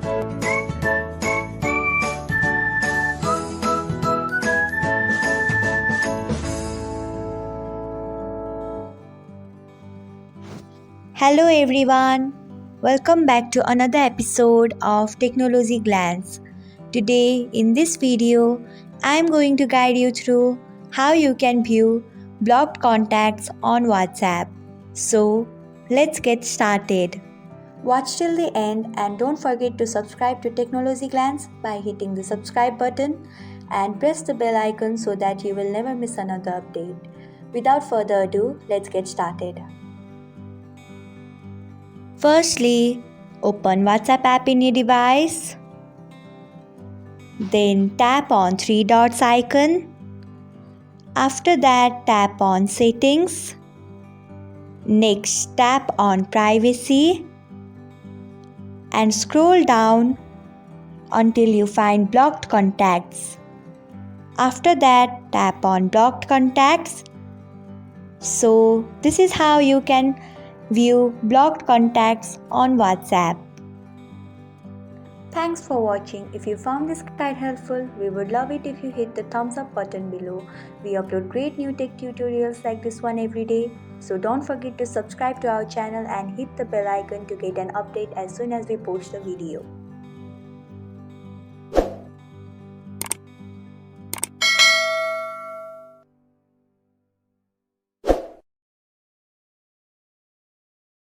Hello everyone, welcome back to another episode of Technologyglance. Today in this video, I am going to guide you through how you can view blocked contacts on WhatsApp. So, let's get started. Watch till the end and don't forget to subscribe to Technologyglance by hitting the subscribe button and press the bell icon so that you will never miss another update. Without further ado, let's get started. Firstly, open WhatsApp app in your device. Then tap on three dots icon. After that, tap on settings. Next, tap on privacy and scroll down until you find blocked contacts. After that, tap on blocked contacts. So, this is how you can view blocked contacts on WhatsApp. Thanks for watching. If you found this guide helpful, we would love it if you hit the thumbs up button below. We upload great new tech tutorials like this one every day. So don't forget to subscribe to our channel and hit the bell icon to get an update as soon as we post a video.